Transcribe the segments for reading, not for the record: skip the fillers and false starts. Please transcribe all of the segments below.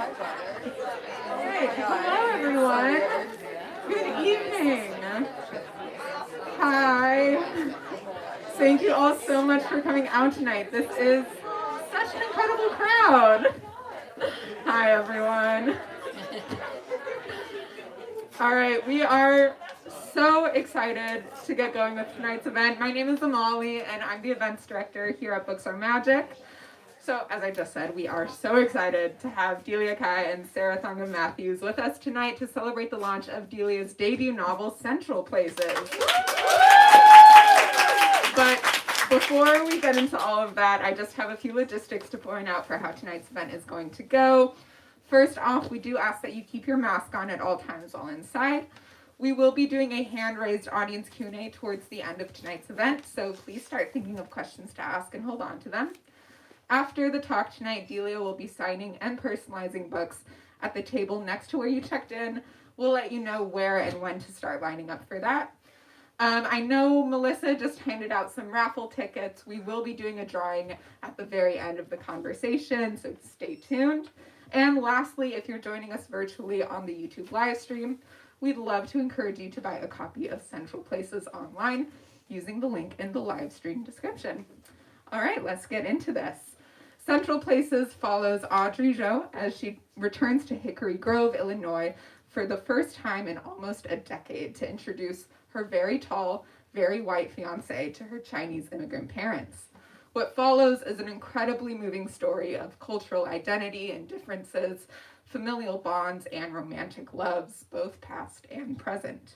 Hey, hello everyone. Good evening. Hi. Thank you all so much for coming out tonight. This is such an incredible crowd. Hi everyone. All right, we are so excited to get going with tonight's event. My name is Amali and I'm the events director here at Books Are Magic. So, as I just said, we are so excited to have Delia Kai and Sarah Thankam Mathews with us tonight to celebrate the launch of Delia's debut novel, Central Places. But before we get into all of that, I just have a few logistics to point out for how tonight's event is going to go. First off, we do ask that you keep your mask on at all times while inside. We will be doing a hand-raised audience Q&A towards the end of tonight's event, so please start thinking of questions to ask and hold on to them. After the talk tonight, Delia will be signing and personalizing books at the table next to where you checked in. We'll let you know where and when to start lining up for that. I know Melissa just handed out some raffle tickets. We will be doing a drawing at the very end of the conversation, so stay tuned. And lastly, if you're joining us virtually on the YouTube live stream, we'd love to encourage you to buy a copy of Central Places online using the link in the live stream description. All right, let's get into this. Central Places follows Audrey Zhou as she returns to Hickory Grove, Illinois, for the first time in almost a decade to introduce her very tall, very white fiancé to her Chinese immigrant parents. What follows is an incredibly moving story of cultural identity and differences, familial bonds, and romantic loves, both past and present.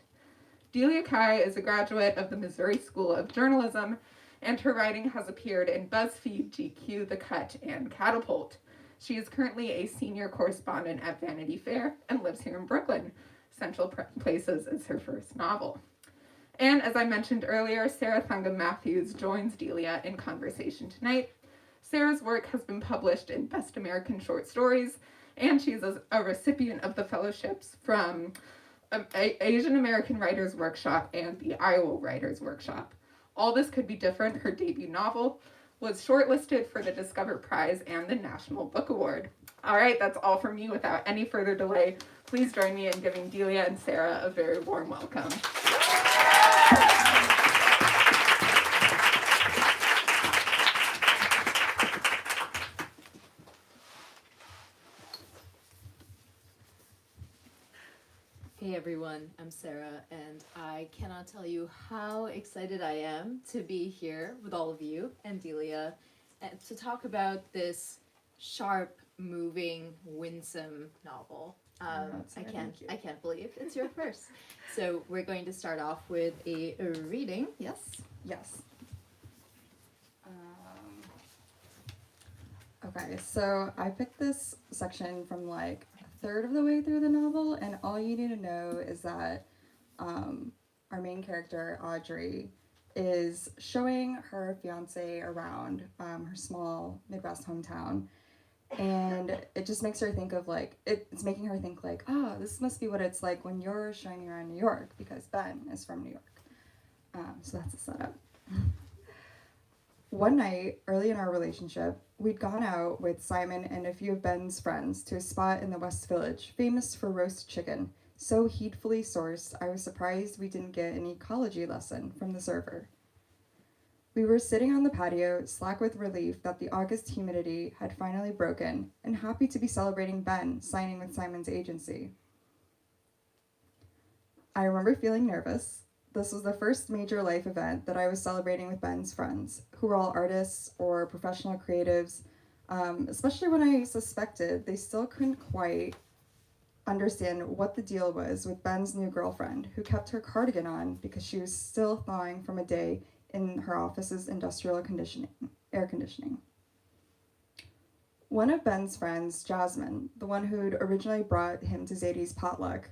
Delia Kai is a graduate of the Missouri School of Journalism, and her writing has appeared in BuzzFeed, GQ, The Cut, and Catapult. She is currently a senior correspondent at Vanity Fair and lives here in Brooklyn. Central Places is her first novel. And as I mentioned earlier, Sarah Thankam Mathews joins Delia in conversation tonight. Sarah's work has been published in Best American Short Stories, and she's a recipient of the fellowships from Asian American Writers Workshop and the Iowa Writers Workshop. All This Could Be Different, her debut novel, was shortlisted for the Discover Prize and the National Book Award. All right, that's all from me. Without any further delay, please join me in giving Delia and Sarah a very warm welcome. Hey everyone, I'm Sarah, and I cannot tell you how excited I am to be here with all of you and Delia and to talk about this sharp, moving, winsome novel. I can't believe it's your first. So we're going to start off with a reading. Yes? Yes. Okay, so I picked this section from like a third of the way through the novel, and all you need to know is that our main character, Audrey, is showing her fiance around her small Midwest hometown, and it just makes her think of like, it's making her think like, oh, this must be what it's like when you're showing me around New York, because Ben is from New York. So that's a setup. One night, early in our relationship, we'd gone out with Simon and a few of Ben's friends to a spot in the West Village, famous for roast chicken, so heedfully sourced I was surprised we didn't get an ecology lesson from the server. We were sitting on the patio, slack with relief that the August humidity had finally broken, and happy to be celebrating Ben signing with Simon's agency. I remember feeling nervous. This was the first major life event that I was celebrating with Ben's friends, who were all artists or professional creatives, especially when I suspected they still couldn't quite understand what the deal was with Ben's new girlfriend, who kept her cardigan on because she was still thawing from a day in her office's industrial air conditioning. One of Ben's friends, Jasmine, the one who'd originally brought him to Zadie's potluck,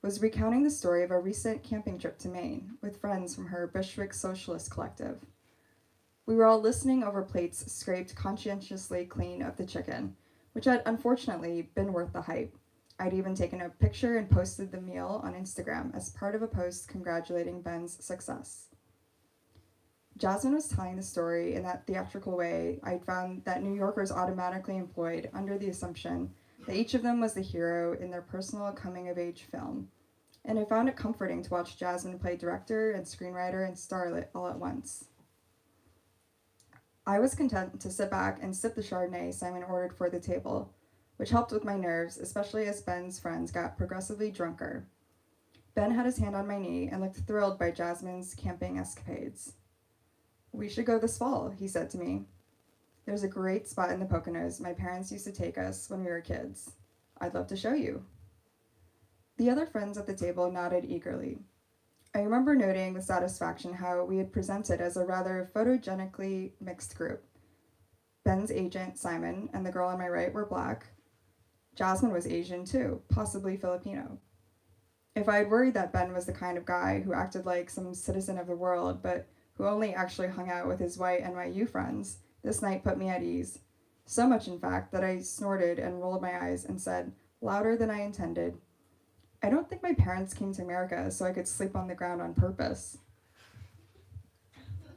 was recounting the story of a recent camping trip to Maine with friends from her Bushwick Socialist Collective. We were all listening over plates scraped conscientiously clean of the chicken, which had unfortunately been worth the hype. I'd even taken a picture and posted the meal on Instagram as part of a post congratulating Ben's success. Jasmine was telling the story in that theatrical way I'd found that New Yorkers automatically employed under the assumption that each of them was the hero in their personal coming-of-age film, and I found it comforting to watch Jasmine play director and screenwriter and starlet all at once. I was content to sit back and sip the Chardonnay Simon ordered for the table, which helped with my nerves, especially as Ben's friends got progressively drunker. Ben had his hand on my knee and looked thrilled by Jasmine's camping escapades. "We should go this fall," he said to me. "There's a great spot in the Poconos my parents used to take us when we were kids. I'd love to show you." The other friends at the table nodded eagerly. I remember noting with satisfaction how we had presented as a rather photogenically mixed group. Ben's agent, Simon, and the girl on my right were black. Jasmine was Asian too, possibly Filipino. If I had worried that Ben was the kind of guy who acted like some citizen of the world, but who only actually hung out with his white NYU friends, this night put me at ease. So much, in fact, that I snorted and rolled my eyes and said, louder than I intended, "I don't think my parents came to America so I could sleep on the ground on purpose."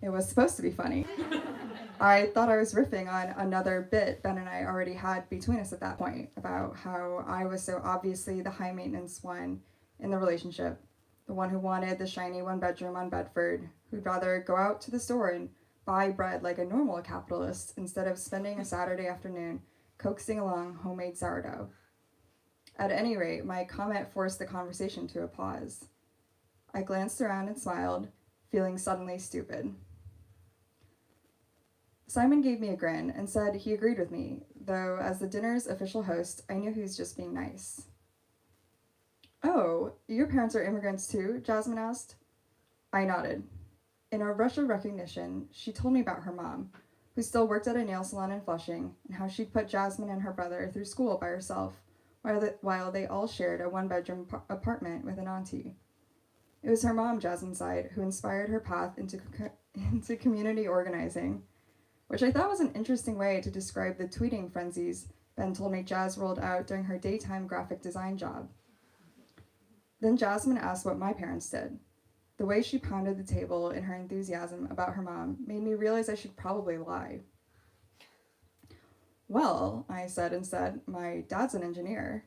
It was supposed to be funny. I thought I was riffing on another bit Ben and I already had between us at that point about how I was so obviously the high maintenance one in the relationship, the one who wanted the shiny one bedroom on Bedford, who'd rather go out to the store and buy bread like a normal capitalist instead of spending a Saturday afternoon coaxing along homemade sourdough. At any rate, my comment forced the conversation to a pause. I glanced around and smiled, feeling suddenly stupid. Simon gave me a grin and said he agreed with me, though as the dinner's official host, I knew he was just being nice. "Oh, your parents are immigrants too?" Jasmine asked. I nodded. In a rush of recognition, she told me about her mom, who still worked at a nail salon in Flushing, and how she'd put Jasmine and her brother through school by herself, while they all shared a one-bedroom apartment with an auntie. It was her mom, Jasmine sighed, who inspired her path into community organizing, which I thought was an interesting way to describe the tweeting frenzies Ben told me Jazz rolled out during her daytime graphic design job. Then Jasmine asked what my parents did. The way she pounded the table in her enthusiasm about her mom made me realize I should probably lie. "Well," I said instead, "my dad's an engineer."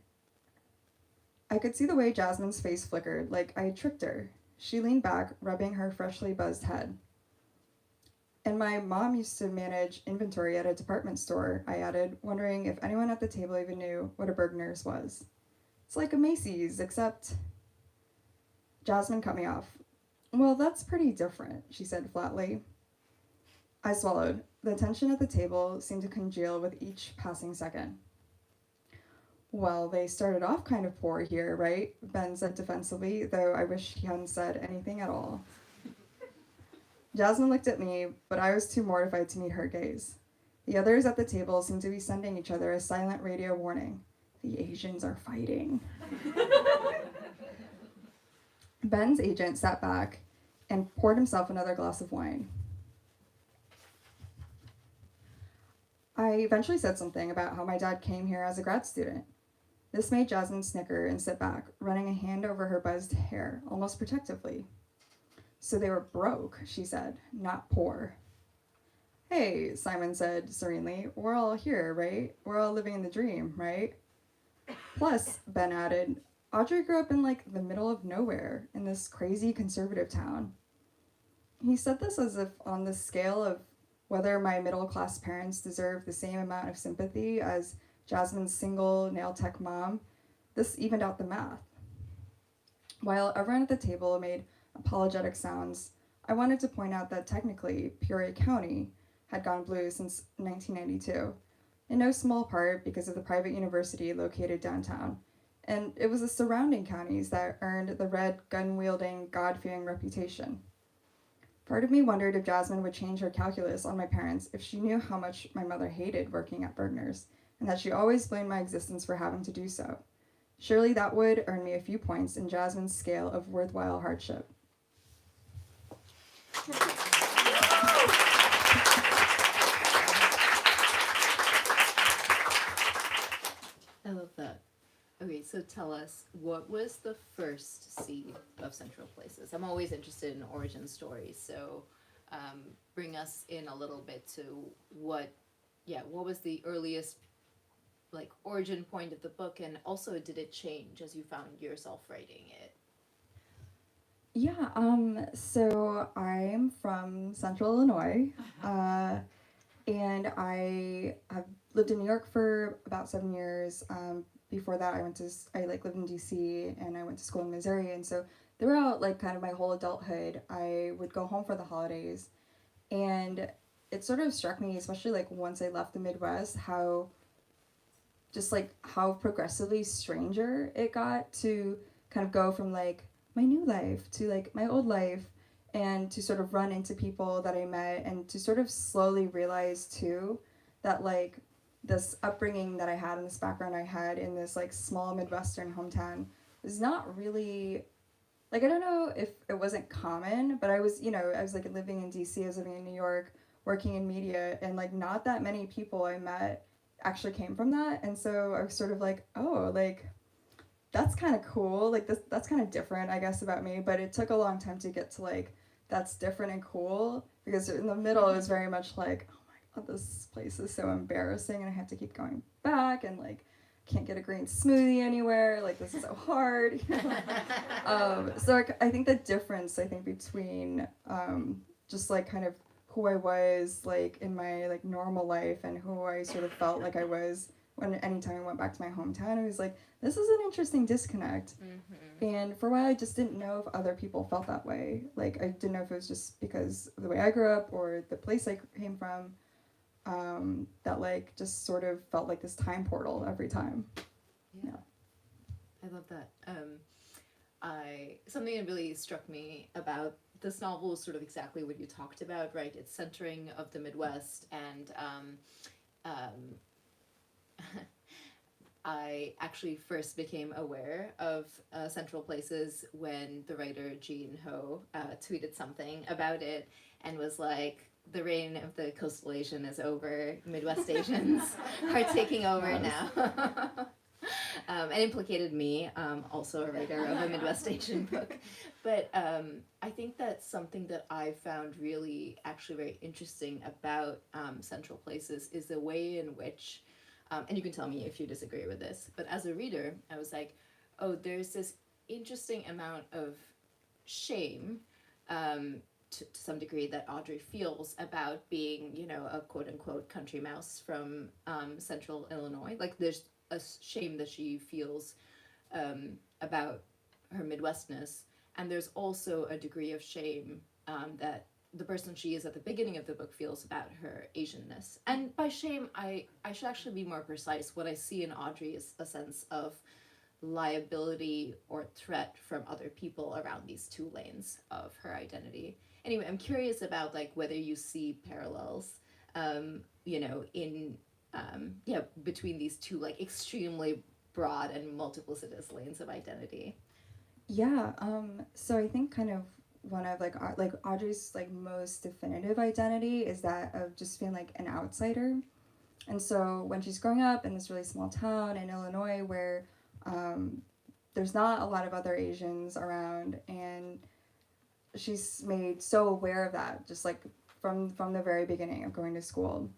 I could see the way Jasmine's face flickered, like I had tricked her. She leaned back, rubbing her freshly buzzed head. "And my mom used to manage inventory at a department store," I added, wondering if anyone at the table even knew what a Bergner's was. "It's like a Macy's, except..." Jasmine cut me off. "Well, that's pretty different," she said flatly. I swallowed. The tension at the table seemed to congeal with each passing second. "Well, they started off kind of poor here, right?" Ben said defensively, though I wish he hadn't said anything at all. Jasmine looked at me, but I was too mortified to meet her gaze. The others at the table seemed to be sending each other a silent radio warning. The Asians are fighting. Ben's agent sat back and poured himself another glass of wine. I eventually said something about how my dad came here as a grad student. This made Jasmine snicker and sit back, running a hand over her buzzed hair, almost protectively. "So they were broke," she said, "not poor." "Hey," Simon said serenely, "we're all here, right? We're all living in the dream, right?" "Plus," Ben added, "Audrey grew up in like the middle of nowhere in this crazy conservative town." He said this as if on the scale of whether my middle-class parents deserve the same amount of sympathy as Jasmine's single nail tech mom. This evened out the math. While everyone at the table made apologetic sounds, I wanted to point out that technically Peoria County had gone blue since 1992, in no small part because of the private university located downtown, and it was the surrounding counties that earned the red, gun-wielding, God-fearing reputation. Part of me wondered if Jasmine would change her calculus on my parents if she knew how much my mother hated working at Bergner's, and that she always blamed my existence for having to do so. Surely that would earn me a few points in Jasmine's scale of worthwhile hardship. I love that. Okay, so tell us, what was the first seed of Central Places? I'm always interested in origin stories, so bring us in a little bit to what was the earliest like origin point of the book, and also did it change as you found yourself writing it? Yeah, so I'm from Central Illinois, and I have lived in New York for about 7 years. Before that, I like lived in DC, and I went to school in Missouri, and so throughout like kind of my whole adulthood, I would go home for the holidays, and it sort of struck me, especially like once I left the Midwest, how just like how progressively stranger it got to kind of go from like my new life to like my old life, and to sort of run into people that I met, and to sort of slowly realize too that like this upbringing that I had and this background I had in this like small Midwestern hometown is not really like, I don't know if it wasn't common, but I was, I was like living in DC, I was living in New York, working in media, and like not that many people I met actually came from that. And so I was sort of like, oh, like that's kind of cool. Like that's kind of different, I guess, about me. But it took a long time to get to like that's different and cool, because in the middle it was very much like, oh my god, this place is so embarrassing, and I have to keep going back, and like can't get a green smoothie anywhere. Like this is so hard. So I think the difference between just like kind of who I was like in my like normal life and who I sort of felt like I was when anytime I went back to my hometown, it was like, this is an interesting disconnect. Mm-hmm. And for a while I just didn't know if other people felt that way. Like I didn't know if it was just because of the way I grew up or the place I came from, that like just sort of felt like this time portal every time. Yeah. I love that. Something that really struck me about this novel is sort of exactly what you talked about, right? It's centering of the Midwest, and I actually first became aware of Central Places when the writer Jean Ho tweeted something about it and was like, the reign of the coastal Asian is over, Midwest Asians are taking over now. And implicated me, also a writer of a Midwest Asian book. But I think that's something that I found really actually very interesting about Central Places is the way in which, and you can tell me if you disagree with this, but as a reader, I was like, oh, there's this interesting amount of shame to some degree that Audrey feels about being, a quote-unquote country mouse from Central Illinois. Like there's a shame that she feels about her Midwestness, and there's also a degree of shame that the person she is at the beginning of the book feels about her Asianness. And by shame, I should actually be more precise. What I see in Audrey is a sense of liability or threat from other people around these two lanes of her identity. Anyway, I'm curious about like whether you see parallels, in between these two like extremely broad and multiplicitous lanes of identity. Yeah. So I think kind of one of like Audrey's like most definitive identity is that of just feeling like an outsider. And so when she's growing up in this really small town in Illinois where there's not a lot of other Asians around, and she's made so aware of that just like from the very beginning of going to school.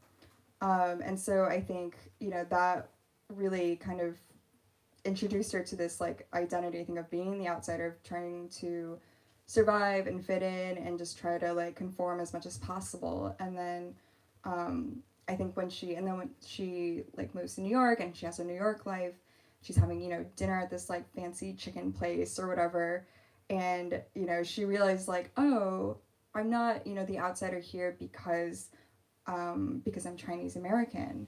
And so I think, that really kind of introduced her to this like identity, I think, of being the outsider, of trying to survive and fit in and just try to like conform as much as possible. And then I think when she like moves to New York and she has her New York life, she's having, dinner at this like fancy chicken place or whatever. And, she realized like, oh, I'm not, the outsider here because I'm Chinese American.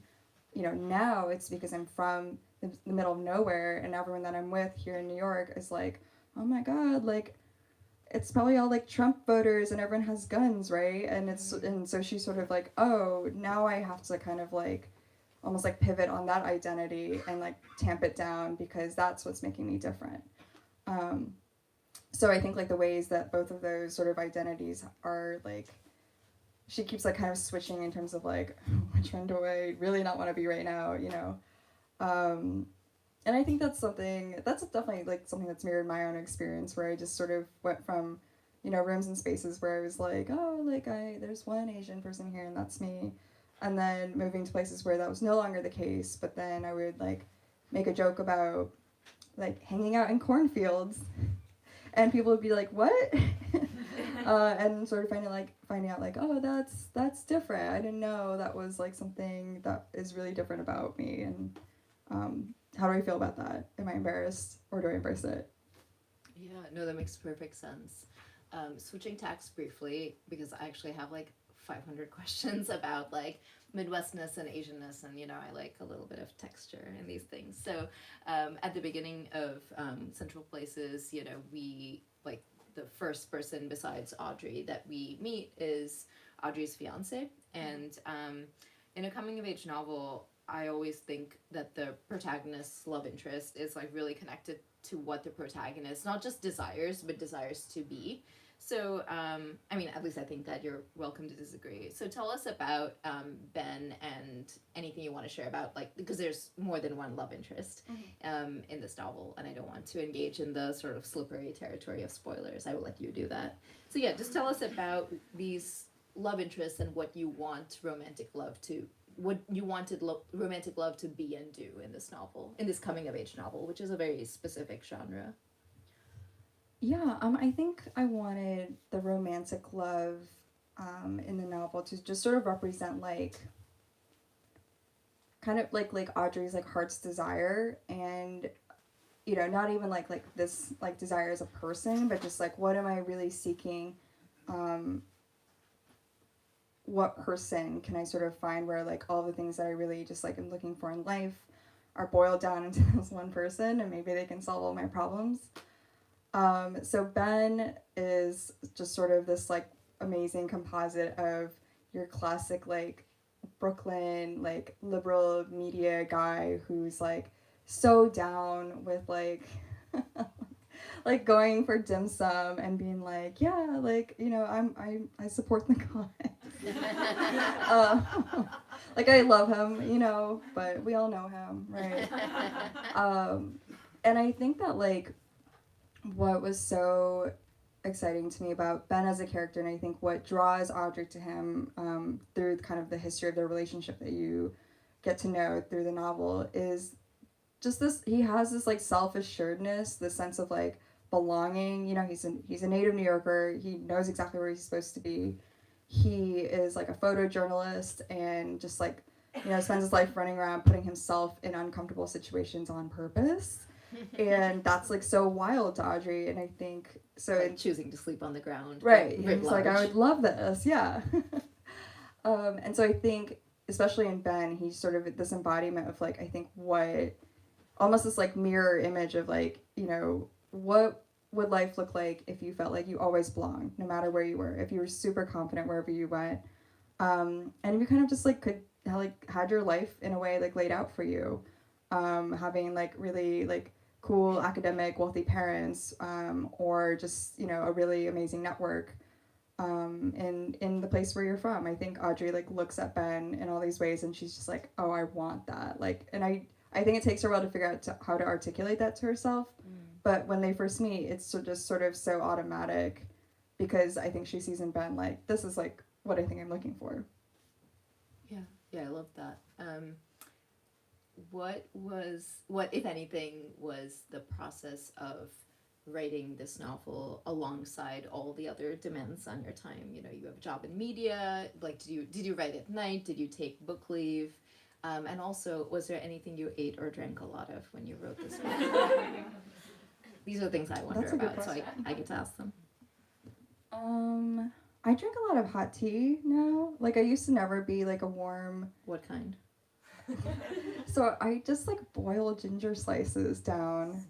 Now it's because I'm from the middle of nowhere, and everyone that I'm with here in New York is like, oh my god, like it's probably all like Trump voters and everyone has guns, right? And and so she's sort of like, oh, now I have to kind of like almost like pivot on that identity and like tamp it down because that's what's making me different. So I think like the ways that both of those sort of identities are like, she keeps like kind of switching in terms of like, which one do I really not want to be right now, and I think that's definitely like something that's mirrored my own experience, where I just sort of went from, rooms and spaces where I was like, oh, like there's one Asian person here and that's me, and then moving to places where that was no longer the case. But then I would like make a joke about like hanging out in cornfields, and people would be like, "What?" And sort of finding out like, "Oh, that's different. I didn't know that was like something that is really different about me." And how do I feel about that? Am I embarrassed, or do I embrace it? Yeah, no, that makes perfect sense. Switching tacks briefly, because I actually have like 500 questions about like Midwestness and Asianness, and I like a little bit of texture in these things. So at the beginning of Central Places, we like the first person besides Audrey that we meet is Audrey's fiance, and in a coming of age novel, I always think that the protagonist's love interest is like really connected to what the protagonist not just desires but desires to be. So I mean, at least I think that. You're welcome to disagree. So tell us about Ben, and anything you want to share about, like, because there's more than one love interest in this novel, and I don't want to engage in the sort of slippery territory of spoilers. I will let you do that. So yeah, just tell us about these love interests and what you want romantic love to romantic love to be and do in this novel, in this coming of age novel, which is a very specific genre. Yeah, I think I wanted the romantic love in the novel to just sort of represent like kind of like Audrey's like heart's desire, and not even like this like desire as a person, but just like what am I really seeking, what person can I sort of find where like all the things that I really just like am looking for in life are boiled down into this one person, and maybe they can solve all my problems. So Ben is just sort of this like amazing composite of your classic like Brooklyn like liberal media guy who's like so down with like like going for dim sum and being like, yeah, like I support the cause. Like I love him, but we all know him, right? And I think that like what was so exciting to me about Ben as a character, and I think what draws Audrey to him through kind of the history of their relationship that you get to know through the novel, is just this. He has this like self-assuredness, this sense of like belonging. He's a native New Yorker. He knows exactly where he's supposed to be. He is like a photojournalist, and just like spends his life running around putting himself in uncomfortable situations on purpose. And that's like so wild to Audrey, and I think so. Like choosing to sleep on the ground, right? He's like, I would love this, yeah. And so I think, especially in Ben, he's sort of this embodiment of like I think what almost this like mirror image of like what would life look like if you felt like you always belonged, no matter where you were, if you were super confident wherever you went, and you kind of just like could like had your life in a way like laid out for you, having like really like cool academic wealthy parents, or just a really amazing network in the place where you're from. I think Audrey like looks at Ben in all these ways, and she's just like, oh, I want that. Like, and I think it takes her a while to figure out how to articulate that to herself. But when they first meet, it's just sort of so automatic, because I think she sees in Ben like, this is like what I think I'm looking for. Yeah, I love that. What if anything was the process of writing this novel alongside all the other demands on your time? You have a job in media. Like, did you write at night? Did you take book leave? And also, was there anything you ate or drank a lot of when you wrote this book? These are things I wonder about, so I get to ask them. I drink a lot of hot tea now. Like, I used to never be like a warm. What kind? So I just like boil ginger slices down.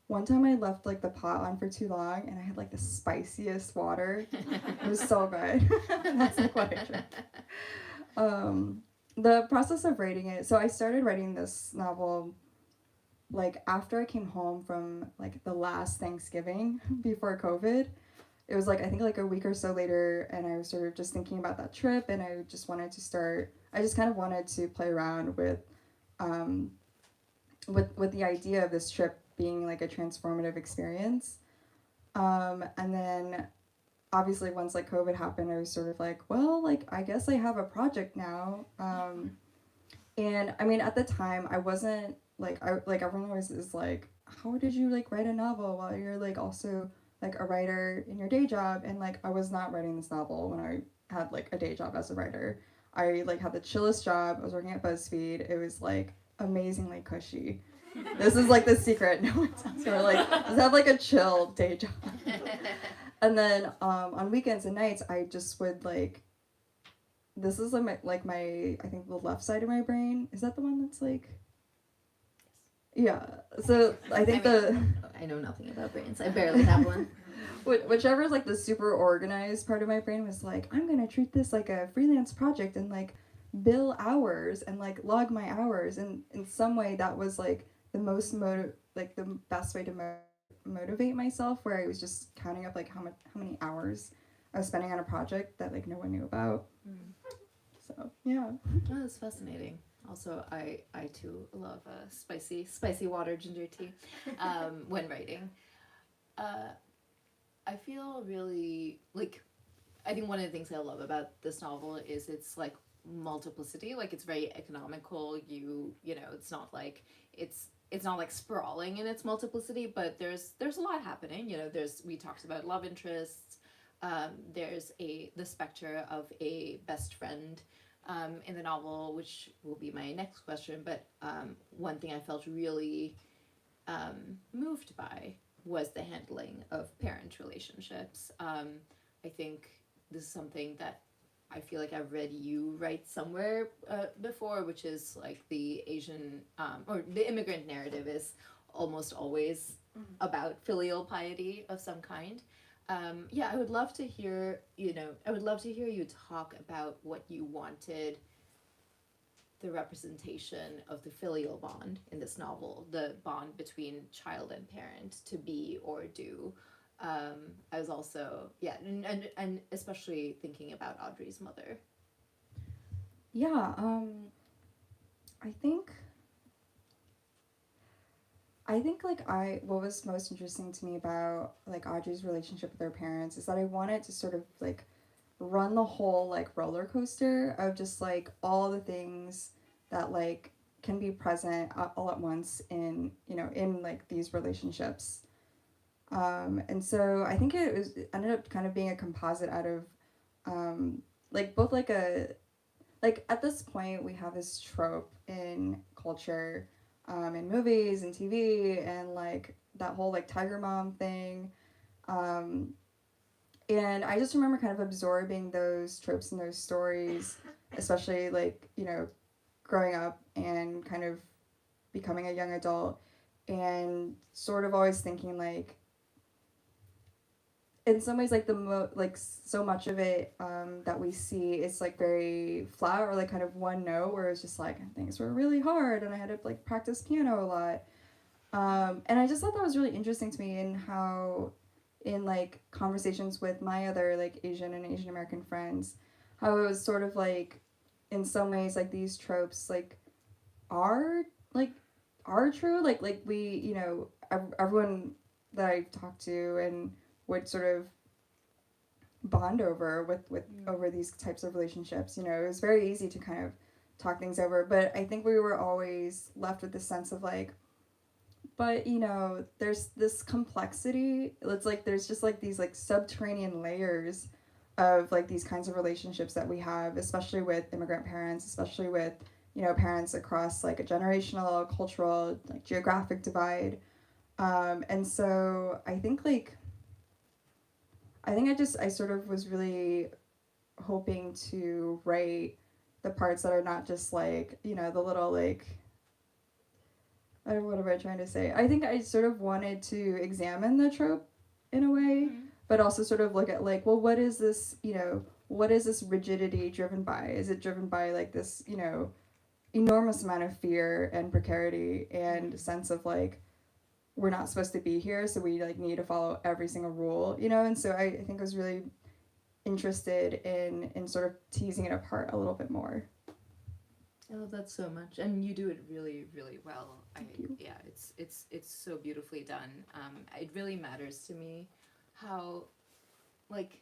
One time I left like the pot on for too long, and I had like the spiciest water. It was so good. That's like what I drink. The process of writing it. So I started writing this novel like after I came home from like the last Thanksgiving before COVID. It was like I think like a week or so later, and I was sort of just thinking about that trip, and I just wanted to start. I just kind of wanted to play around with the idea of this trip being like a transformative experience, and then obviously once like COVID happened, I was sort of like, well, like I guess I have a project now. And I mean, at the time, I wasn't like I like everyone always is like, how did you like write a novel while you're like also like a writer in your day job? And like I was not writing this novel when I had like a day job as a writer. I like had the chillest job. I was working at BuzzFeed. It was like amazingly cushy. This is like the secret. No one tells you. Like just have like a chill day job. And then on weekends and nights, I just would like. This is like my I think the left side of my brain. Is that the one that's like? Yeah. So I think I know nothing about brains. I barely have one. whichever is like the super organized part of my brain was like, I'm gonna treat this like a freelance project and like bill hours and like log my hours, and in some way that was like the most like the best way to motivate myself, where I was just counting up like how many hours I was spending on a project that like no one knew about. So yeah. Oh, that's fascinating. Also, I too love spicy water ginger tea when writing. I feel really like I think one of the things I love about this novel is its like multiplicity. Like it's very economical. You know, it's not like sprawling in its multiplicity, but there's a lot happening. You know, we talked about love interests. There's the specter of a best friend in the novel, which will be my next question. But one thing I felt really moved by was the handling of parent relationships. I think this is something that I feel like I've read you write somewhere before, which is like the Asian or the immigrant narrative is almost always about filial piety of some kind. I would love to hear, you talk about what you wanted the representation of the filial bond in this novel, the bond between child and parent, to be or do. I was also, and especially thinking about Audrey's mother. Yeah, I think like what was most interesting to me about like Audrey's relationship with her parents is that I wanted to sort of like run the whole like roller coaster of just like all the things that like can be present all at once in in like these relationships. And so I think it ended up kind of being a composite out of like both like at this point we have this trope in culture, in movies and TV, and like that whole like tiger mom thing. And I just remember kind of absorbing those tropes and those stories, especially like, growing up and kind of becoming a young adult, and sort of always thinking like, in some ways, like like so much of it that we see is like very flat or like kind of one note, where it's just like things were really hard and I had to like practice piano a lot. And I just thought that was really interesting to me, in how in like conversations with my other like Asian and Asian American friends, how it was sort of like in some ways like these tropes like are true, like we everyone that I've talked to and would sort of bond over with over these types of relationships. It was very easy to kind of talk things over, but I think we were always left with the sense of like, but there's this complexity. It's like there's just like these like subterranean layers of like these kinds of relationships that we have, especially with immigrant parents, especially with parents across like a generational, cultural, like geographic divide. And so I think I sort of was really hoping to write the parts that are not just like, the little like, what am I trying to say? I think I sort of wanted to examine the trope in a way, but also sort of look at like, well, what is this rigidity driven by? Is it driven by like this, enormous amount of fear and precarity and sense of like, we're not supposed to be here, so we like need to follow every single rule, and so I think I was really interested in sort of teasing it apart a little bit more. I love that so much, and you do it really, really well. Thank you. Yeah, it's so beautifully done. It really matters to me how, like,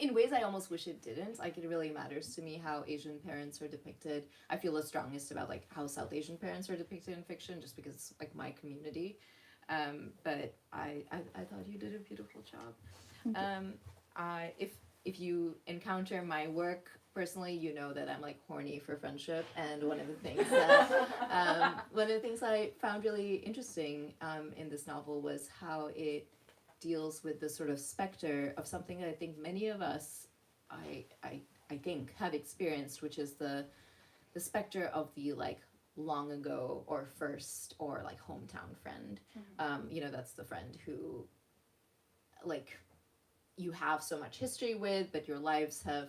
in ways I almost wish it didn't. Like, it really matters to me how Asian parents are depicted. I feel the strongest about like how South Asian parents are depicted in fiction, just because it's like my community. But I thought you did a beautiful job. If you encounter my work personally, you know that I'm like horny for friendship, and one of the things I found really interesting in this novel was how it deals with the sort of specter of something that I think many of us, I think, have experienced, which is the specter of the like long ago or first or like hometown friend. That's the friend who like you have so much history with, but your lives have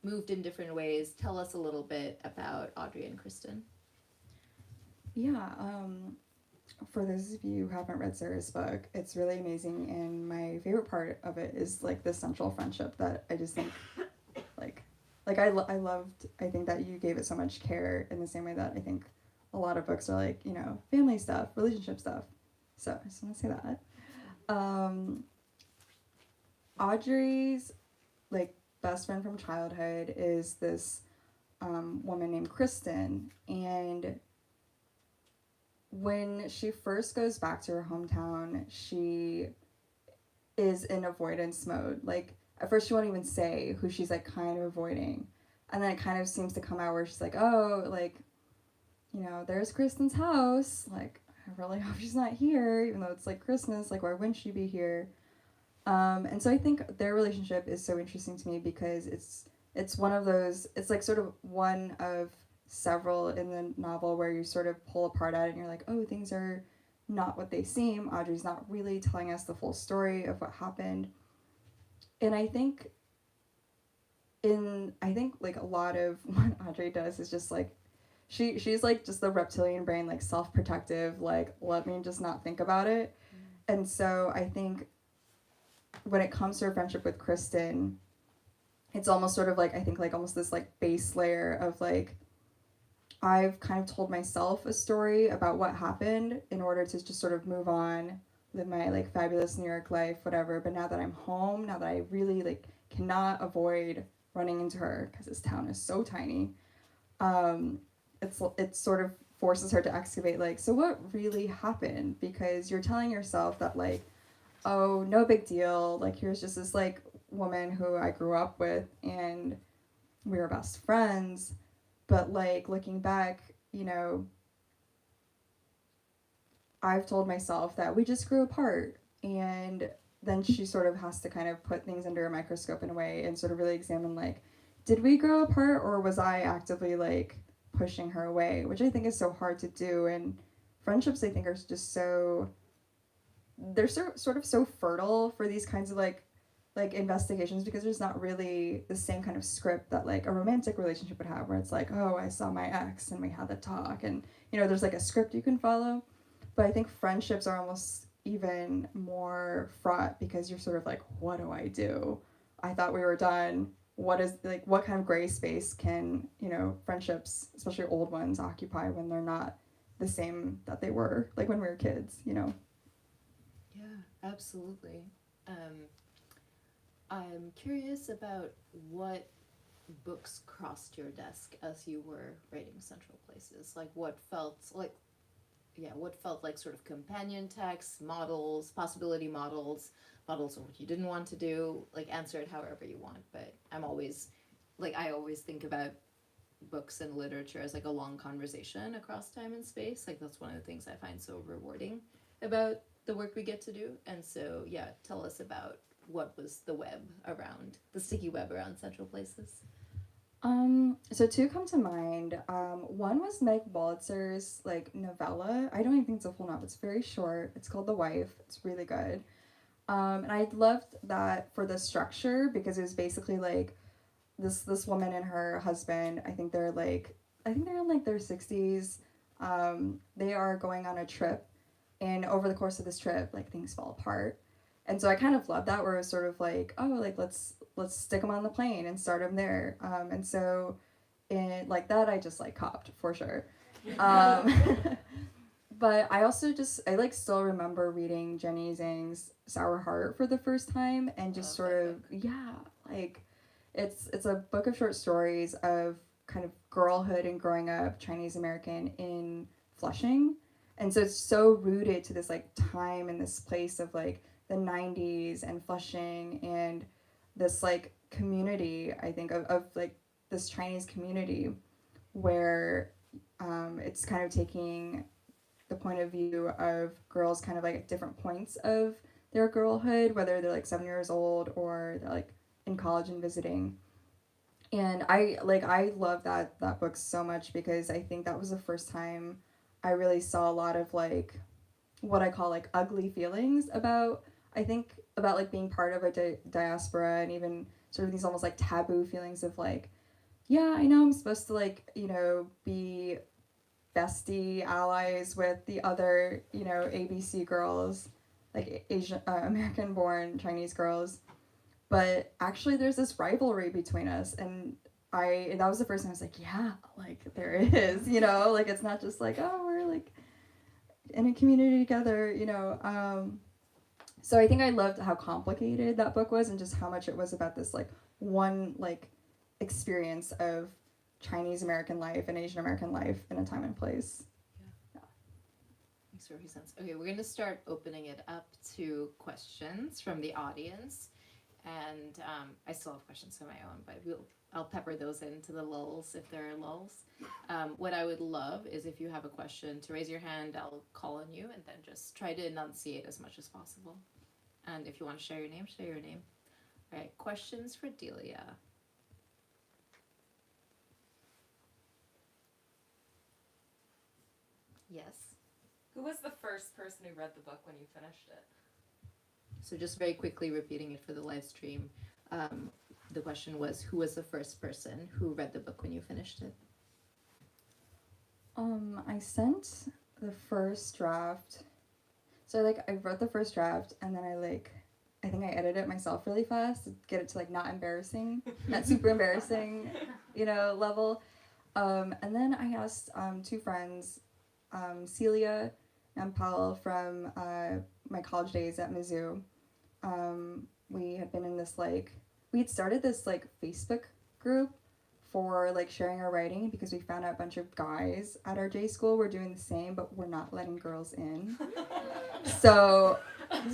moved in different ways. Tell us a little bit about Audrey and Kristen. Yeah, for those of you who haven't read Sarah's book, it's really amazing, and my favorite part of it is like the central friendship that I just think I loved. I think that you gave it so much care in the same way that I think a lot of books are like, family stuff, relationship stuff. So I just want to say that. Audrey's like best friend from childhood is this woman named Kristen, and when she first goes back to her hometown, she is in avoidance mode. Like, at first she won't even say who she's like kind of avoiding, and then it kind of seems to come out where she's like, oh, like, there's Kristen's house, like, I really hope she's not here, even though it's like Christmas, like, why wouldn't she be here? And so I think their relationship is so interesting to me because it's one of those, it's like sort of one of several in the novel where you sort of pull apart at it and you're like, oh, things are not what they seem. Audrey's not really telling us the full story of what happened. And I think like a lot of what Audrey does is just like, she's like just the reptilian brain, like self-protective, like, let me just not think about it. And so I think when it comes to her friendship with Kristen, it's almost sort of like, I think like almost this like base layer of like, I've kind of told myself a story about what happened in order to just sort of move on, live my like fabulous New York life, whatever. But now that I'm home, now that I really like cannot avoid running into her because this town is so tiny, it sort of forces her to excavate like, so what really happened? Because you're telling yourself that like, oh, no big deal, like here's just this like woman who I grew up with and we were best friends. But like looking back, I've told myself that we just grew apart, and then she sort of has to kind of put things under a microscope in a way and sort of really examine like, did we grow apart or was I actively like pushing her away, which I think is so hard to do. And friendships I think are just they're sort of so fertile for these kinds of like investigations, because there's not really the same kind of script that like a romantic relationship would have, where it's like, oh, I saw my ex and we had the talk, and there's like a script you can follow. But I think friendships are almost even more fraught because you're sort of like, what do I do? I thought we were done. What kind of gray space can friendships, especially old ones, occupy when they're not the same that they were like when we were kids? Yeah, absolutely. I'm curious about what books crossed your desk as you were writing Central Places. Like what felt like sort of companion texts, models, possibility models of what you didn't want to do. Like, answer it however you want. But I always think about books and literature as like a long conversation across time and space. Like, that's one of the things I find so rewarding about the work we get to do. And so, yeah, tell us about what was the sticky web around Central Places. So two come to mind. One was Meg Wolitzer's like novella. I don't even think it's a full novel. It's very short. It's called The Wife. It's really good. And I loved that for the structure because it was basically like this woman and her husband. I think they're in like their 60s. They are going on a trip, and over the course of this trip, like things fall apart. And so I kind of loved that, where it was sort of like, oh, like let's stick them on the plane and start them there. And so in like that, I just like copped for sure. But I also still remember reading Jenny Zhang's Sour Heart for the first time and just sort of, yeah, like it's a book of short stories of kind of girlhood and growing up Chinese American in Flushing. And so it's so rooted to this like time and this place of like the 90s and Flushing and this like community, I think, of like this Chinese community where it's kind of taking the point of view of girls kind of like at different points of their girlhood, whether they're like 7 years old or they're like in college and visiting. And I love that book so much because I think that was the first time I really saw a lot of like what I call like ugly feelings about, I think, about like being part of a diaspora, and even sort of these almost like taboo feelings of like, yeah, I know I'm supposed to like, be bestie allies with the other, ABC girls, like Asian American born Chinese girls, but actually there's this rivalry between us. And that was the first time I was like, yeah, like there is, like it's not just like, oh, we're like in a community together, so I think I loved how complicated that book was and just how much it was about this like one like experience of Chinese American life and Asian American life in a time and place. Yeah. Makes perfect sense. Okay, we're gonna start opening it up to questions from the audience, and I still have questions of my own, but I'll pepper those into the lulls if there are lulls. What I would love is if you have a question to raise your hand. I'll call on you and then just try to enunciate as much as possible. And if you want to share your name, share your name. All right, questions for Delia. Yes. Who was the first person who read the book when you finished it? So just very quickly repeating it for the live stream. The question was, who was the first person who read the book when you finished it? I sent the first draft. So I wrote the first draft and then I think I edited it myself really fast to get it to like not embarrassing, not super embarrassing, level. And then I asked two friends, Celia and Paul from my college days at Mizzou. We had been in this we had started this Facebook group for sharing our writing because we found out a bunch of guys at our J school were doing the same, but we're not letting girls in. So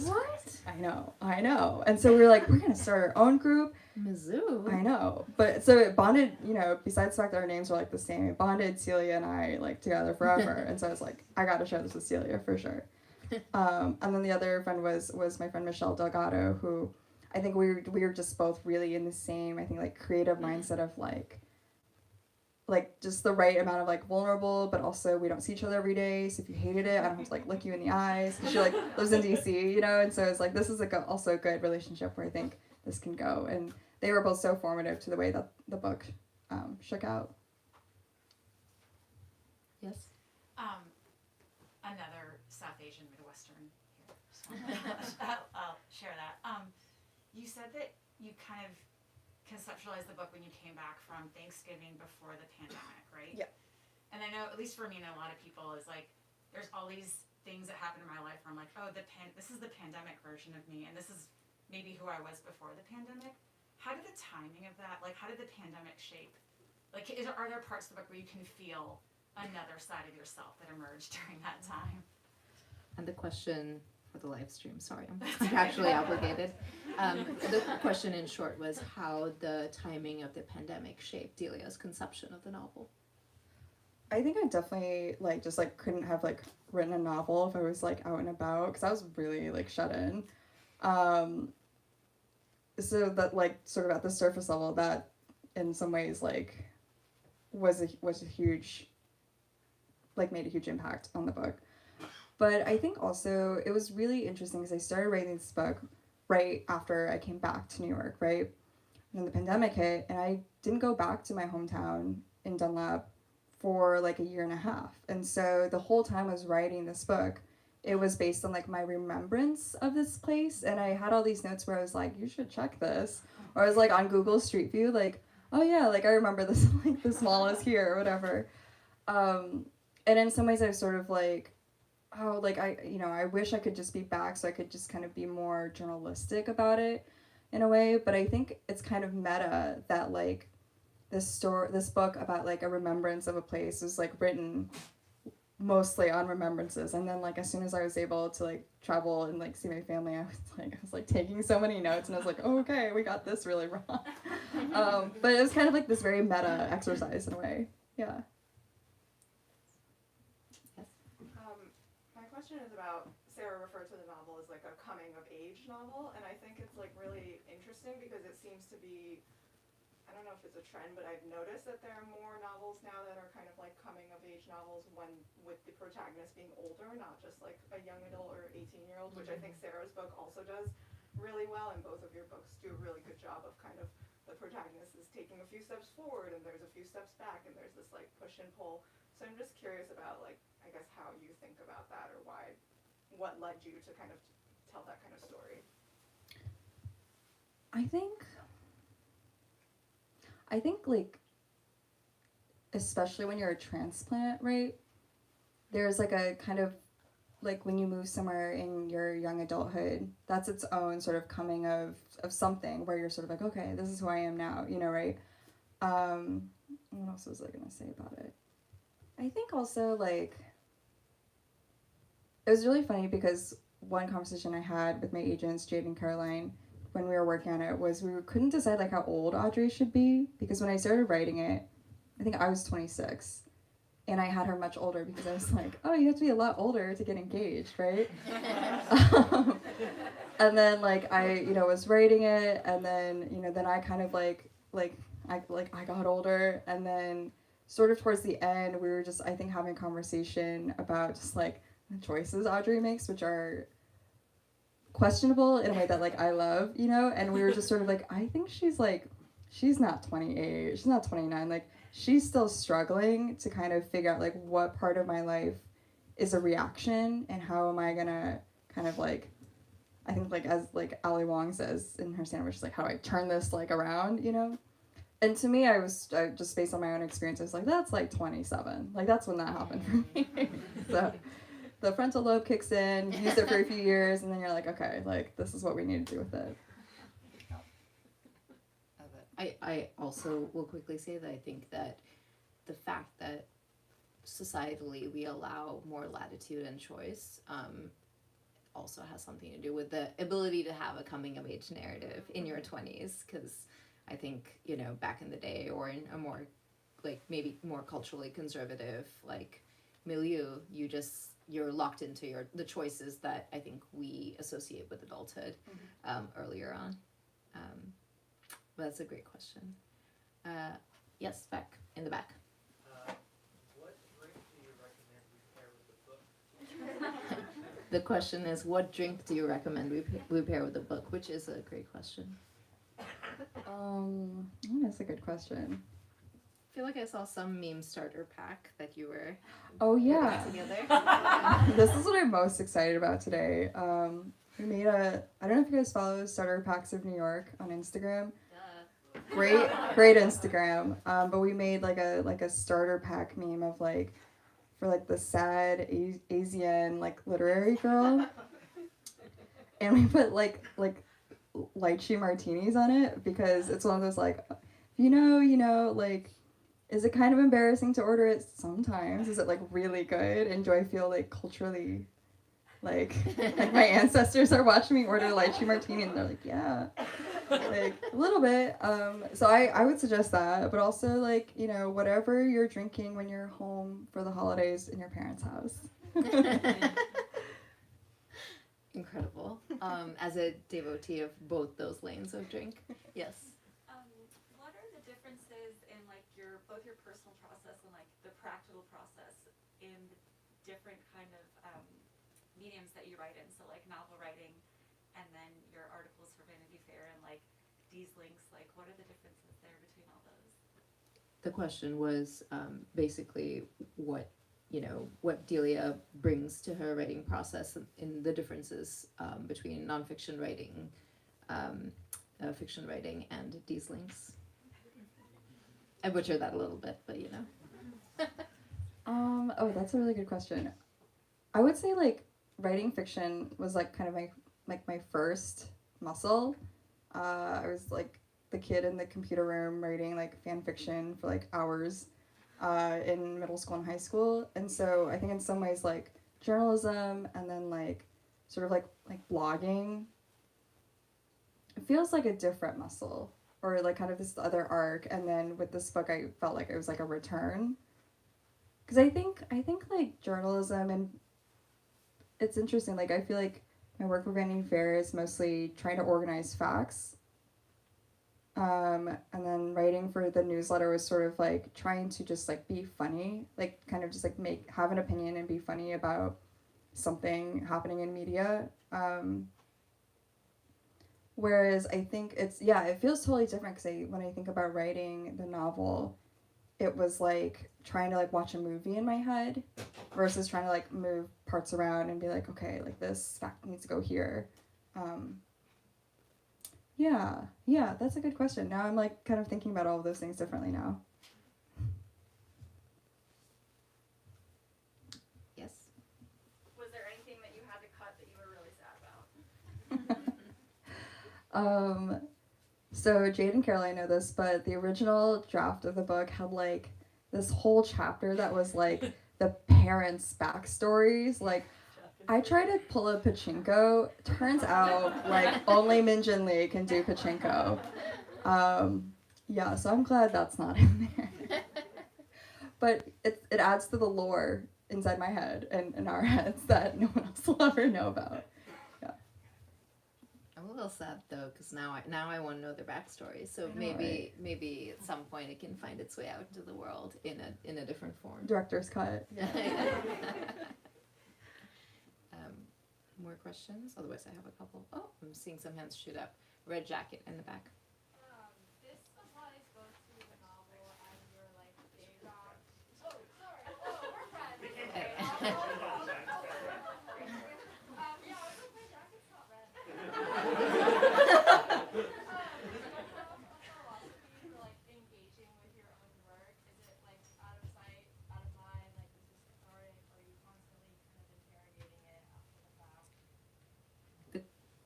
What? I know. And so we were like, we're gonna start our own group. Mizzou. I know. But so it bonded, besides the fact that our names were the same, it bonded Celia and I together forever. And so I was like, I gotta share this with Celia for sure. And then the other friend was my friend Michelle Delgado, who I think we were just both really in the same, I think creative mindset of just the right amount of vulnerable, but also we don't see each other every day. So if you hated it, I don't have to look you in the eyes. She lives in DC, and so it's this is also a good relationship where I think this can go. And they were both so formative to the way that the book shook out. Yes. Another South Asian Midwestern here. So I'll share that. You said that you kind of conceptualized the book when you came back from Thanksgiving before the pandemic, right? Yeah. And I know, at least for me and a lot of people, is there's all these things that happen in my life where I'm like, oh, this is the pandemic version of me, and this is maybe who I was before the pandemic. How did the timing of that, how did the pandemic shape? Are there parts of the book where you can feel another side of yourself that emerged during that time? And the question for the live stream, sorry, I'm contractually obligated. The question in short was how the timing of the pandemic shaped Delia's conception of the novel. I think I definitely just couldn't have written a novel if I was out and about, because I was really shut in. So that sort of at the surface level, that in some ways was a huge made a huge impact on the book. But I think also it was really interesting because I started writing this book right after I came back to New York, right? And then the pandemic hit, and I didn't go back to my hometown in Dunlap for a year and a half. And so the whole time I was writing this book, it was based on my remembrance of this place. And I had all these notes where I was like, you should check this. Or I was on Google Street View, oh yeah, I remember this, this mall is here or whatever. And in some ways I was sort of I wish I could just be back so I could just kind of be more journalistic about it. in a way, but I think it's kind of meta that like this book about like a remembrance of a place was like written mostly on remembrances, and then like as soon as I was able to like travel and like see my family, I was like taking so many notes, and I was like, oh, okay, we got this really wrong. But it was kind of like this very meta exercise in a way. Yeah. My question is about, Sarah referred to the novel as like a coming of age novel, and I think it's like really interesting because it seems to be, I don't know if it's a trend, but I've noticed that there are more novels now that are kind of like coming of age novels when with the protagonist being older, not just like a young adult or 18-year-old, which I think Sarah's book also does really well, and both of your books do a really good job of kind of the protagonist is taking a few steps forward and there's a few steps back and there's this like push and pull. So I'm just curious about like, I guess how you think about that, or what led you to kind of tell that kind of story. I think like, especially when you're a transplant, right? There's like a kind of like when you move somewhere in your young adulthood, that's its own sort of coming of something where you're sort of like, okay, this is who I am now, you know, right? What else was I gonna say about it? I think also like, it was really funny because one conversation I had with my agents, Jade and Caroline, when we were working on it was we couldn't decide like how old Audrey should be, because when I started writing it, I think I was 26, and I had her much older because I was like, oh, you have to be a lot older to get engaged, right? And then like I was writing it, and then then I kind of I got older, and then sort of towards the end we were just, I think, having a conversation about just like the choices Audrey makes, which are questionable in a way that like I love, and we were just sort of like, I think she's not 28, she's not 29, like she's still struggling to kind of figure out like what part of my life is a reaction and how am I gonna kind of like, I think like as like Ali Wong says in her sandwich, she's like, how do I turn this like around, And to me, I just based on my own experience, I was like, that's like 27, like that's when that happened for me. So the frontal lobe kicks in, you use it for a few years, and then you're like, okay, like this is what we need to do with it. I also will quickly say that I think that the fact that societally we allow more latitude and choice also has something to do with the ability to have a coming of age narrative in your 20s, because I think, back in the day, or in a more like maybe more culturally conservative like milieu, you're locked into the choices that I think we associate with adulthood earlier on. But that's a great question. Yes, back in the back. What drink do you recommend we pair with the book? The question is, what drink do you recommend we pair with the book? Which is a great question. That's a good question. I feel like I saw some meme starter pack that you were putting together. This is what I'm most excited about today. We made I don't know if you guys follow Starter Packs of New York on Instagram. Great Instagram. But we made like a starter pack meme of like, for like the sad Asian like literary girl, and we put like lychee martinis on it because it's one of those like, like, is it kind of embarrassing to order it sometimes? Is it like really good? And do I feel like culturally like my ancestors are watching me order lychee martini and they're like, yeah, like a little bit. So I would suggest that, but also like, whatever you're drinking when you're home for the holidays in your parents' house. Incredible. As a devotee of both those lanes of drink. Yes. What are the differences in like both your personal process and like the practical process in the different kind of mediums that you write in? So like novel writing, and then your articles for Vanity Fair, and like these links. Like, what are the differences there between all those? The question was basically what Delia brings to her writing process in the differences between nonfiction writing, fiction writing, and these links. I butchered that a little bit, but Oh, that's a really good question. I would say like writing fiction was like kind of my first muscle, I was like the kid in the computer room writing like fan fiction for like hours in middle school and high school. And so I think in some ways like journalism and then like sort of like blogging, it feels like a different muscle or like kind of this other arc. And then with this book, I felt like it was like a return. Because I think like journalism, and it's interesting, like I feel like my work with Vanity Fair is mostly trying to organize facts. And then writing for the newsletter was sort of like trying to just like be funny, like kind of just like have an opinion and be funny about something happening in media. Whereas I think it feels totally different because when I think about writing the novel, it was like trying to like watch a movie in my head versus trying to like move parts around and be like, okay, like this fact needs to go here. Yeah, that's a good question. Now I'm like kind of thinking about all of those things differently now. Yes. Was there anything that you had to cut that you were really sad about? So Jade and Caroline know this, but the original draft of the book had like this whole chapter that was like the parents' backstories. Like I tried to pull a pachinko. Turns out like only Min Jin Lee can do pachinko. Yeah, so I'm glad that's not in there. But it adds to the lore inside my head and in our heads that no one else will ever know about. I'm a little sad though, because now I want to know their backstory. So I know, maybe at some point it can find its way out into the world in a different form. Director's cut. More questions? Otherwise, I have a couple. Oh, I'm seeing some hands shoot up. Red jacket in the back. This applies both to the novel and your like day job. Oh, sorry. Oh, we're friends. Okay. Yeah, I was like, my jacket's not red. Philosophy for like engaging with your own work. Is it like out of sight, out of mind? Like this is cathartic, or are you constantly kind of interrogating it after the fact?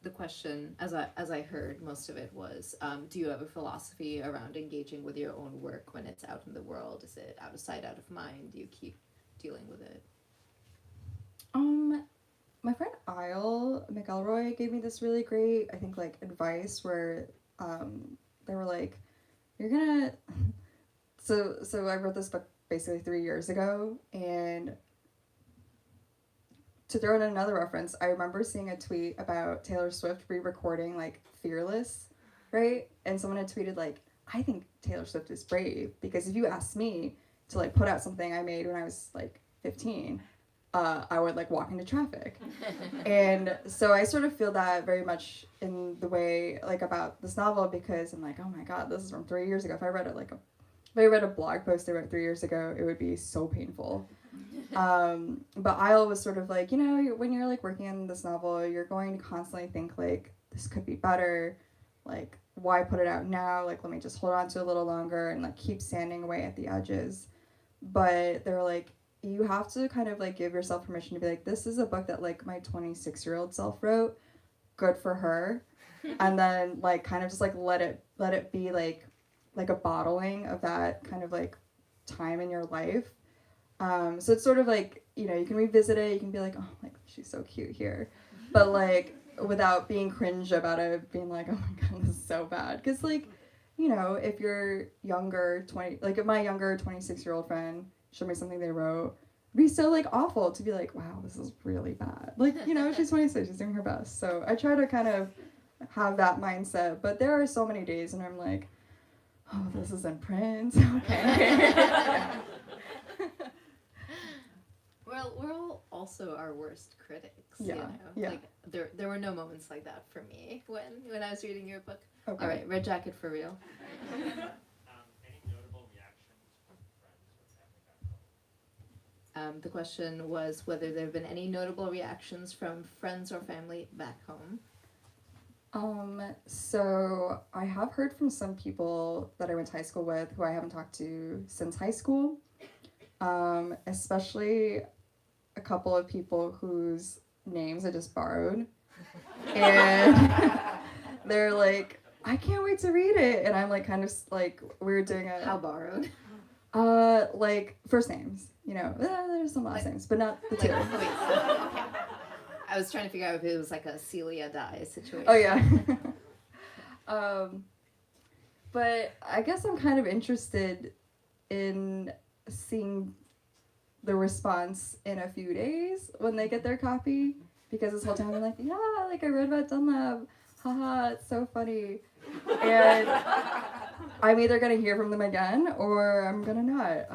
The question, as I heard, most of it was, do you have a philosophy around engaging with your own work when it's out in the world? Is it out of sight, out of mind? Do you keep dealing with it? My friend Isle McElroy gave me this really great, I think, like advice where they were like, you're gonna. So I wrote this book basically 3 years ago, and to throw in another reference, I remember seeing a tweet about Taylor Swift re-recording like Fearless, right? And someone had tweeted like, I think Taylor Swift is brave because if you asked me to like put out something I made when I was like 15, I would like walk into traffic. And so I sort of feel that very much in the way like about this novel because I'm like, oh my God, this is from 3 years ago. If I read a blog post I wrote 3 years ago, it would be so painful. But Isle was sort of like, when you're like working on this novel, you're going to constantly think like, this could be better. Like, why put it out now? Like, let me just hold on to it a little longer and like keep sanding away at the edges. But they're like, you have to kind of like give yourself permission to be like, this is a book that like my 26-year-old self wrote. Good for her. And then like kind of just like let it be like a bottling of that kind of like time in your life. So it's sort of like, you can revisit it, you can be like, oh, like, she's so cute here. But, like, without being cringe about it, being like, oh my God, this is so bad. Because, like, if your younger, if my younger 26-year-old friend showed me something they wrote, it'd be so, like, awful to be like, wow, this is really bad. Like, she's 26, she's doing her best. So I try to kind of have that mindset. But there are so many days when I'm like, oh, this is in print. Okay. We're all also our worst critics. Yeah, yeah. Like there were no moments like that for me when I was reading your book. Okay. All right, red jacket for real. Any notable reactions from friends or family back home? The question was whether there have been any notable reactions from friends or family back home. So I have heard from some people that I went to high school with who I haven't talked to since high school. Especially a couple of people whose names I just borrowed. And they're like, I can't wait to read it. And I'm like kind of like we were doing a How borrowed? like first names, you know. There's some last names, but not the two. Like, wait, so, okay. I was trying to figure out if it was like a Celia die situation. Oh yeah. But I guess I'm kind of interested in seeing the response in a few days when they get their copy, because this whole time I'm like, yeah, like I read about Dunlap, haha, it's so funny, and I'm either gonna hear from them again or I'm gonna not.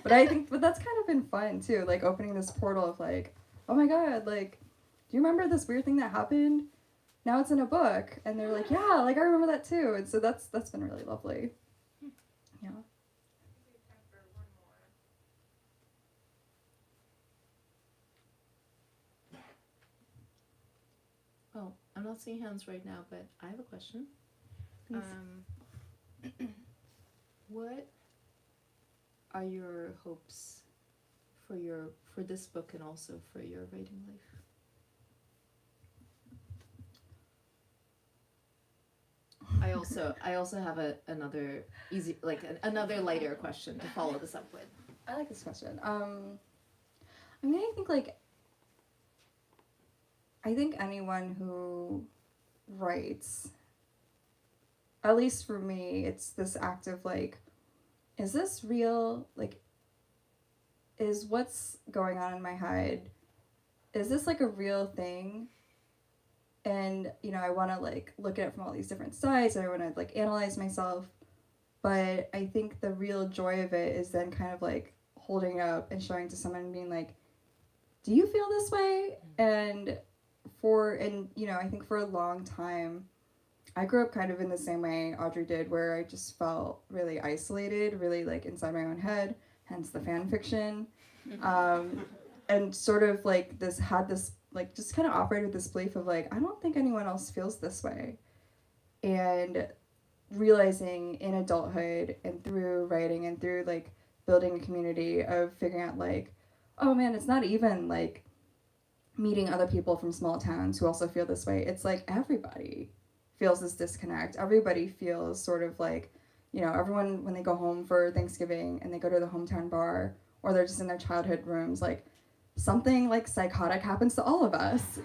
But that's kind of been fun too, like opening this portal of like, oh my god, like, do you remember this weird thing that happened? Now it's in a book, and they're like, yeah, like I remember that too, and so that's been really lovely. Yeah. Oh, I'm not seeing hands right now, but I have a question. Please. What are your hopes for this book and also for your writing life? I also have another easy, like another lighter question to follow this up with. I like this question. I mean, I think anyone who writes, at least for me, it's this act of like, is this real? Like, is what's going on in my head, is this like a real thing? And, you know, I want to like look at it from all these different sides, and I want to like analyze myself. But I think the real joy of it is then kind of like holding it up and showing to someone and being like, do you feel this way? And you know, I think for a long time, I grew up kind of in the same way Audrey did, where I just felt really isolated, really like inside my own head, hence the fan fiction. And sort of like had this like just kind of operated with this belief of like, I don't think anyone else feels this way. And realizing in adulthood and through writing and through like building a community of figuring out like, oh man, it's not even like meeting other people from small towns who also feel this way. It's like everybody feels this disconnect. Everybody feels sort of like, you know, everyone when they go home for Thanksgiving and they go to the hometown bar, or they're just in their childhood rooms, like something like psychotic happens to all of us.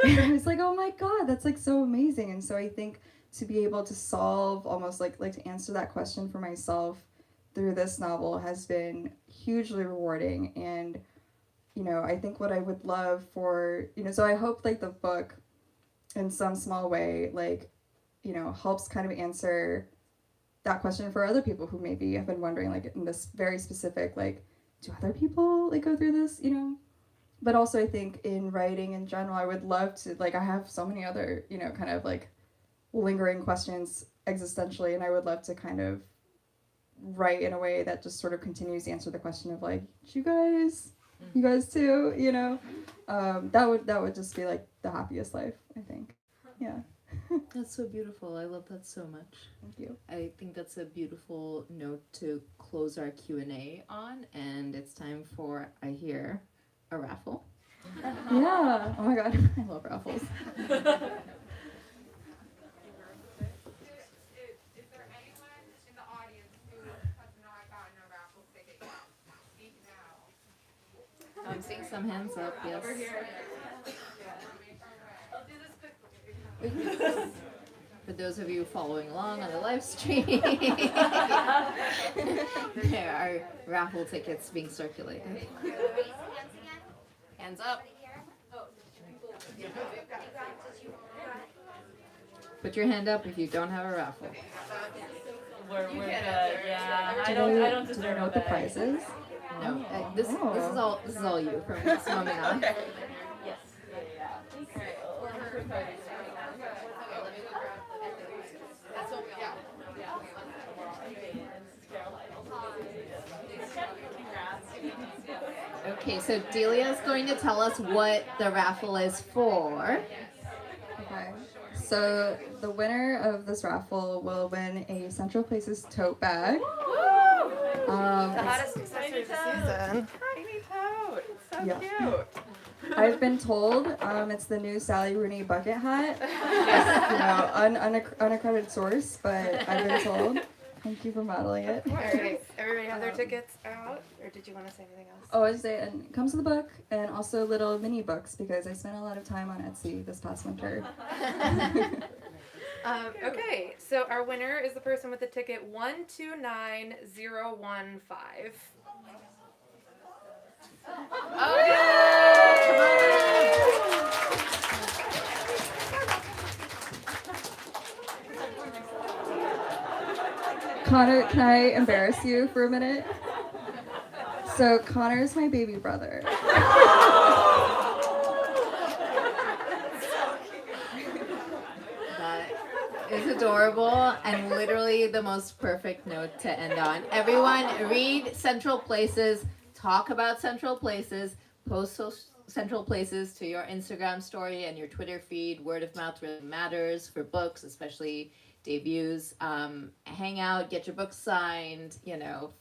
And I was like, oh my god, that's like so amazing. And so I think to be able to solve almost like to answer that question for myself through this novel has been hugely rewarding. And you know, I think what I would love for, you know, so I hope like the book in some small way, like, you know, helps kind of answer that question for other people who maybe have been wondering, like, in this very specific, like, do other people like go through this, you know? But also I think in writing in general, I would love to, like, I have so many other, you know, kind of like lingering questions existentially, and I would love to kind of write in a way that just sort of continues to answer the question of like, you guys too, you know? That would just be like the happiest life, I think. Yeah. That's so beautiful. I love that so much. Thank you. I think that's a beautiful note to close our Q&A on, and it's time for, I hear, a raffle. Yeah. Oh my god, I love raffles. Is there anyone in the audience who has not gotten a raffle ticket yet? Speak now. I'm seeing some hands up, yes. Over here. I'll do this quickly. For those of you following along on the live stream, there are raffle tickets being circulated. Hands up. Put your hand up if you don't have a raffle. We're good, yeah. I Do they don't know deserve what the prize is? No, this is all you from this moment on. Yes. Okay, so Delia is going to tell us what the raffle is for. Okay. So the winner of this raffle will win a Central Places tote bag. The hottest accessory of the season. Tiny tote. It's so Yeah. cute. I've been told it's the new Sally Rooney bucket hat. Unaccredited source, but I've been told. Thank you for modeling it. All right. Everybody have their tickets out, or did you want to say anything else? Oh, I say, and it comes with a book, and also little mini books, because I spent a lot of time on Etsy this past winter. Okay, so our winner is the person with the ticket 129015. Connor, can I embarrass you for a minute? So Connor's my baby brother. That is adorable and literally the most perfect note to end on. Everyone, read Central Places, talk about Central Places, post Central Places to your Instagram story and your Twitter feed. Word of mouth really matters for books, especially debuts. Hang out, get your books signed,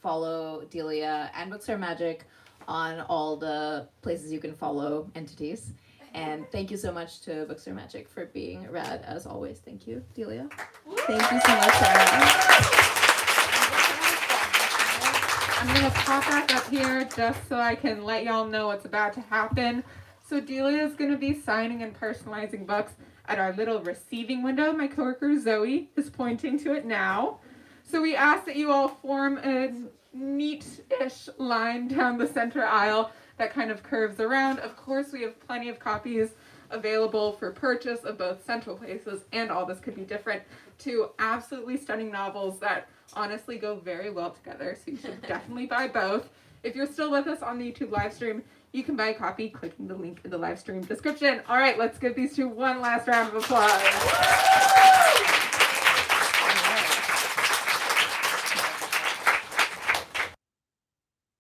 follow Delia and Books Are Magic on all the places you can follow entities. And thank you so much to Books Are Magic for being rad as always. Thank you, Delia. Thank you so much, Sarah. I'm going to pop back up here just so I can let y'all know what's about to happen. So Delia is going to be signing and personalizing books at our little receiving window. My coworker Zoe is pointing to it now. So we ask that you all form a neat-ish line down the center aisle that kind of curves around. Of course, we have plenty of copies available for purchase of both Central Places and All This Could Be Different, two absolutely stunning novels that honestly go very well together, so you should definitely buy both. If you're still with us on the YouTube live stream, you can buy a copy clicking the link in the live stream description. All right, let's give these two one last round of applause.